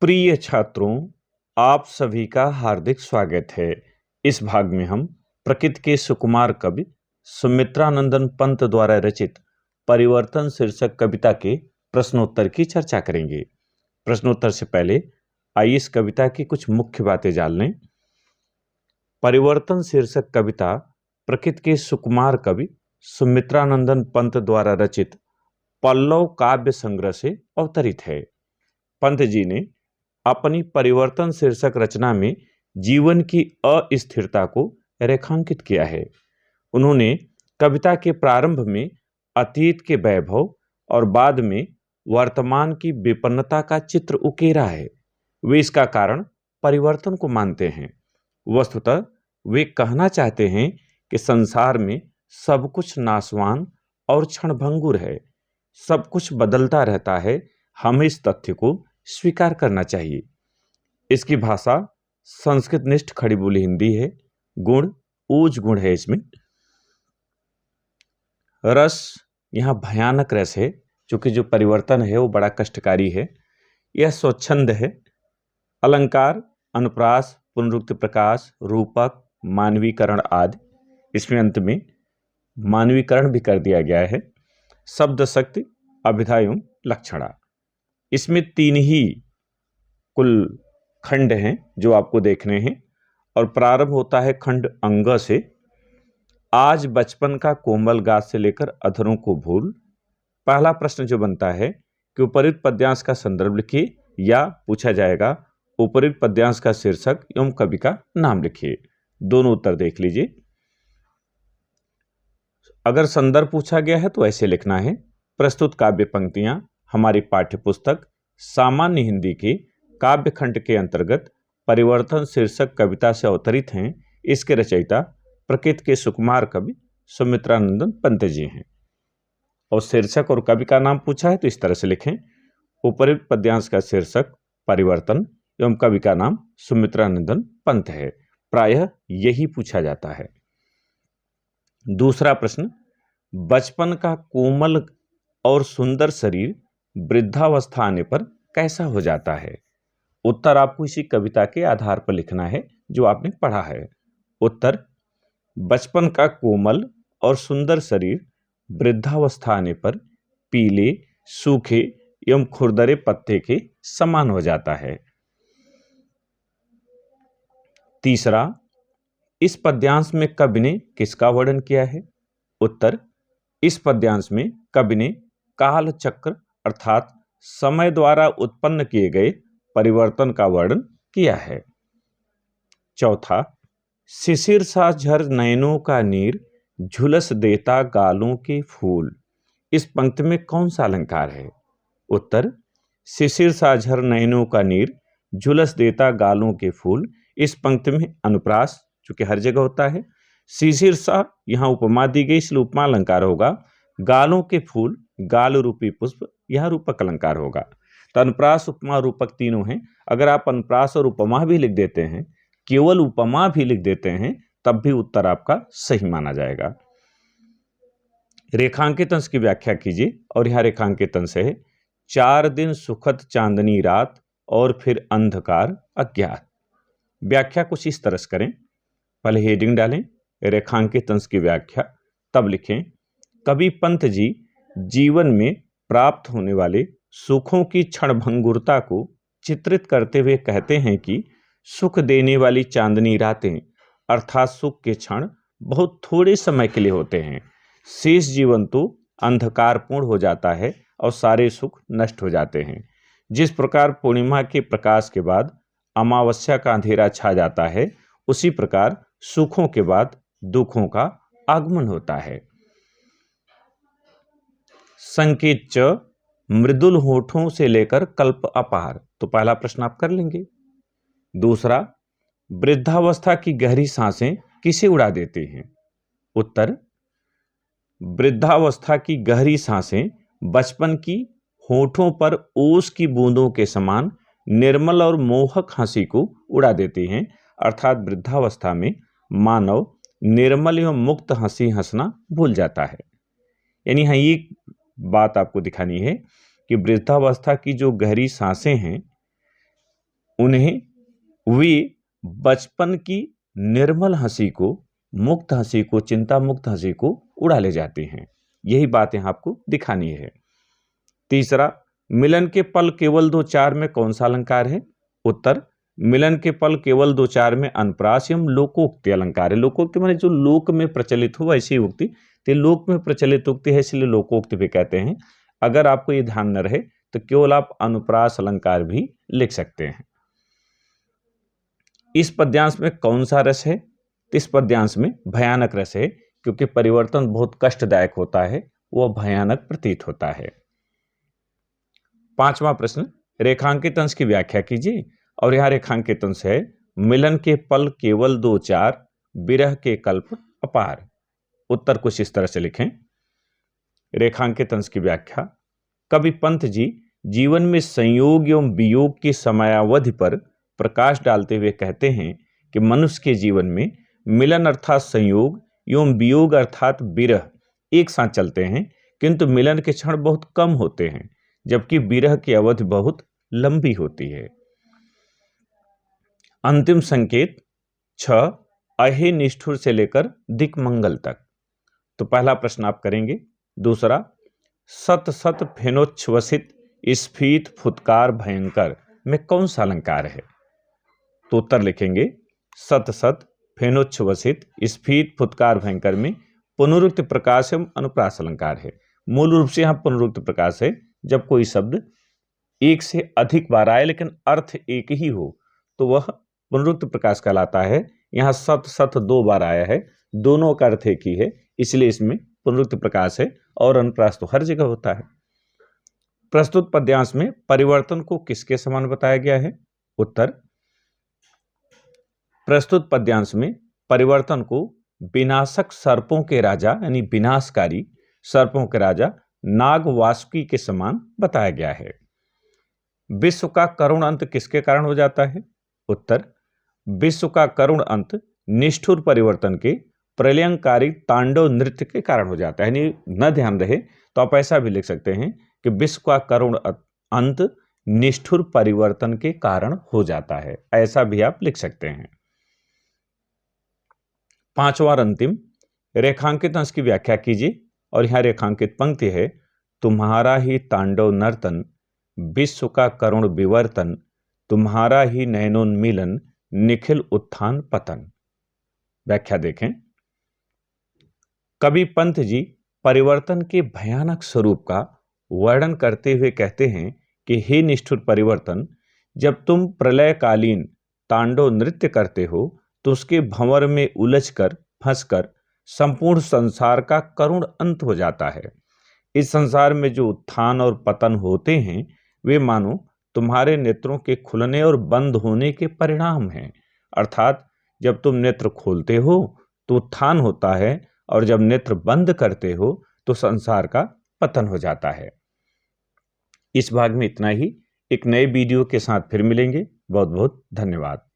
प्रिय छात्रों, आप सभी का हार्दिक स्वागत है। इस भाग में हम प्रकृति के सुकुमार कवि सुमित्रानंदन पंत द्वारा रचित परिवर्तन शीर्षक कविता के प्रश्नोत्तर की चर्चा करेंगे। प्रश्नोत्तर से पहले आइए इस कविता की कुछ मुख्य बातें जान लें। परिवर्तन शीर्षक कविता प्रकृति के सुकुमार कवि सुमित्रानंदन पंत द्वारा रचित पल्लव काव्य संग्रह से अवतरित है। पंत जी ने अपनी परिवर्तन शीर्षक रचना में जीवन की अस्थिरता को रेखांकित किया है। उन्होंने कविता के प्रारंभ में अतीत के वैभव और बाद में वर्तमान की विपन्नता का चित्र उकेरा है। वे इसका कारण परिवर्तन को मानते हैं। वस्तुतः वे कहना चाहते हैं कि संसार में सब कुछ नाशवान और क्षणभंगुर है, सब कुछ बदलता रहता है। हमें इस तथ्य को स्वीकार करना चाहिए। इसकी भाषा संस्कृत निष्ठ खड़ी बोली हिंदी है। गुण ऊज गुण है इसमें। रस यहाँ भयानक रस है, क्योंकि जो परिवर्तन है वो बड़ा कष्टकारी है। यह स्वच्छंद है। अलंकार अनुप्रास, पुनरुक्ति प्रकाश, रूपक, मानवीकरण आदि। इसमें अंत में मानवीकरण भी कर दिया गया है। शब्द शक्ति, अभिधा एवं लक्षणा। इसमें 3 ही कुल खंड हैं जो आपको देखने हैं, और प्रारंभ होता है खंड अंग से। आज बचपन का कोमल गात से लेकर अधरों को भूल। पहला प्रश्न जो बनता है कि उपरोक्त पद्यांश का संदर्भ लिखिए, या पूछा जाएगा उपरोक्त पद्यांश का शीर्षक एवं कवि का नाम लिखिए। दोनों उत्तर देख लीजिए। अगर संदर्भ पूछा गया है तो ऐसे लिखना है, प्रस्तुत काव्य पंक्तियां हमारी पाठ्यपुस्तक सामान्य हिंदी के काव्य खंड के अंतर्गत परिवर्तन शीर्षक कविता से अवतरित हैं। इसके रचयिता प्रकृति के सुकुमार कवि सुमित्रानंदन पंत जी हैं। और शीर्षक और कवि का नाम पूछा है तो इस तरह से लिखें, उपरोक्त पद्यांश का शीर्षक परिवर्तन एवं कवि का नाम सुमित्रानंदन पंत है। प्रायः यही पूछा जाता है। दूसरा प्रश्न, बचपन का कोमल और सुंदर शरीर वृद्धावस्था आने पर कैसा हो जाता है? उत्तर आपको इसी कविता के आधार पर लिखना है जो आपने पढ़ा है। उत्तर, बचपन का कोमल और सुंदर शरीर वृद्धावस्था आने पर पीले, सूखे एवं खुरदरे पत्ते के समान हो जाता है। तीसरा, इस पद्यांश में कवि ने किसका वर्णन किया है? उत्तर, इस पद्यांश में कवि ने काल चक्र अर्थात समय द्वारा उत्पन्न किए गए परिवर्तन का वर्णन किया है। चौथा, शिशिर सा झर नयनों का नीर, झुलस देता गालों के फूल। इस पंक्ति में कौन सा अलंकार है? उत्तर, शिशिर सा झर नयनों का नीर, झुलस देता गालों के फूल। इस पंक्ति में अनुप्रास चूंकि हर जगह होता है, शिशिर सा यहाँ उपमा दी गई इसलिए उपमा अलंकार होगा। गालों के फूल, गाल रूपी पुष्प, यह रूपक अलंकार होगा। तो अनुप्रास, उपमा, रूपक तीनों हैं। अगर आप अनुप्रास और उपमा भी लिख देते हैं, केवल उपमा भी लिख देते हैं, तब भी उत्तर आपका सही माना जाएगा। रेखांकित अंश की व्याख्या कीजिए, और यहां रेखांकित अंश है, 4 दिन सुखद चांदनी रात और फिर अंधकार अज्ञात। व्याख्या कुछ इस तरह से करें, पहले हेडिंग डालें, रेखांकित अंश की व्याख्या, तब लिखें, कवि पंत जी जीवन में प्राप्त होने वाले सुखों की क्षणभंगुरता को चित्रित करते हुए कहते हैं कि सुख देने वाली चांदनी रातें अर्थात सुख के क्षण बहुत थोड़े समय के लिए होते हैं। शेष जीवन तो अंधकारपूर्ण हो जाता है और सारे सुख नष्ट हो जाते हैं। जिस प्रकार पूर्णिमा के प्रकाश के बाद अमावस्या का अंधेरा छा जाता है, उसी प्रकार सुखों के बाद दुखों का आगमन होता है। संकेत च, मृदुल होठों से लेकर कल्प अपार। तो पहला प्रश्न आप कर लेंगे। दूसरा, वृद्धावस्था की गहरी सांसें किसे उड़ा देती हैं? उत्तर, वृद्धावस्था की गहरी सांसें बचपन की होठों पर ओस की बूंदों के समान निर्मल और मोहक हंसी को उड़ा देती हैं। अर्थात वृद्धावस्था में मानव निर्मल एवं मुक्त हंसी हंसना भूल जाता है। यानी हाँ, ये बात आपको दिखानी है कि वृद्धावस्था की जो गहरी सांसें हैं उन्हें वे बचपन की निर्मल हंसी को, मुक्त हंसी को, चिंता मुक्त हंसी को उड़ा ले जाती हैं। यही बात यहां आपको दिखानी है। तीसरा, मिलन के पल केवल दो चार में कौन सा अलंकार है? उत्तर, मिलन के पल केवल दो चार में अनप्रास एवं लोकोक्ति अलंकार है। लोकोक्ति माने जो लोक में प्रचलित हो ऐसी उक्ति, तो लोक में प्रचलित उक्ति है इसलिए लोकोक्ति भी कहते हैं। अगर आपको ये ध्यान न रहे तो केवल आप अनुप्रास अलंकार भी लिख सकते हैं। इस पद्यांश में कौन सा रस है? इस पद्यांश में भयानक रस है, क्योंकि परिवर्तन बहुत कष्टदायक होता है, वह भयानक प्रतीत होता है। पांचवा प्रश्न, रेखांकित अंश की व्याख्या कीजिए। और यहां रेखांकित अंश है, मिलन के पल केवल दो चार, विरह के कल्प अपार। उत्तर कुछ इस तरह से लिखें। रेखांकित अंश की व्याख्या, कवि पंत जी जीवन में संयोग एवं वियोग की समयावधि पर प्रकाश डालते हुए कहते हैं कि मनुष्य के जीवन में मिलन अर्थात संयोग एवं वियोग अर्थात विरह एक साथ चलते हैं, किंतु मिलन के क्षण बहुत कम होते हैं, जबकि विरह की अवधि बहुत लंबी होती है। अंतिम संकेत 6, अहे निष्ठुर से लेकर दिक्मंगल तक। तो पहला प्रश्न आप करेंगे। दूसरा, सत सत फेनोच्छ्वसित स्फीत फुत्कार भयंकर में कौन सा अलंकार है? तो उत्तर लिखेंगे, सत सत फेनोच्छ्वसित स्फीत फुत्कार भयंकर में पुनरुक्त प्रकाश एवं अनुप्रास अलंकार है। मूल रूप से यहां पुनरुक्त प्रकाश है, जब कोई शब्द एक से अधिक बार आए लेकिन अर्थ एक ही हो तो वह पुनरुक्त प्रकाश कहलाता है। यहां सत सत दो बार आया है, दोनों का अर्थ एक ही है, इसलिए इसमें पुनरुक्त प्रकाश है, और अनुप्रास तो हर जगह होता है। प्रस्तुत पद्यांश में परिवर्तन को किसके समान बताया गया है? उत्तर, प्रस्तुत पद्यांश में परिवर्तन को विनाशक सर्पों के राजा यानी विनाशकारी सर्पों के राजा नाग वासुकी के समान बताया गया है। विश्व का करुण अंत किसके कारण हो जाता है? उत्तर, विश्व का करुण अंत निष्ठुर परिवर्तन के प्रलयंकारी तांडव नृत्य के कारण हो जाता है। यानी न ध्यान रहे तो आप ऐसा भी लिख सकते हैं कि विश्व का करुण अंत निष्ठुर परिवर्तन के कारण हो जाता है, ऐसा भी आप लिख सकते हैं। पांचवा और अंतिम, रेखांकित अंश की व्याख्या कीजिए। और यहां रेखांकित पंक्ति है, तुम्हारा ही तांडव नर्तन, विश्व का करुण विवर्तन, तुम्हारा ही नयनोन्मीलन, निखिल उत्थान पतन। व्याख्या देखें। कवि पंत जी परिवर्तन के भयानक स्वरूप का वर्णन करते हुए कहते हैं कि हे निष्ठुर परिवर्तन, जब तुम प्रलयकालीन तांडव नृत्य करते हो तो उसके भंवर में उलझकर फंसकर संपूर्ण संसार का करुण अंत हो जाता है। इस संसार में जो उत्थान और पतन होते हैं वे मानो तुम्हारे नेत्रों के खुलने और बंद होने के परिणाम हैं। अर्थात जब तुम नेत्र खोलते हो तो उत्थान होता है, और जब नेत्र बंद करते हो तो संसार का पतन हो जाता है। इस भाग में इतना ही। एक नए वीडियो के साथ फिर मिलेंगे। बहुत बहुत धन्यवाद।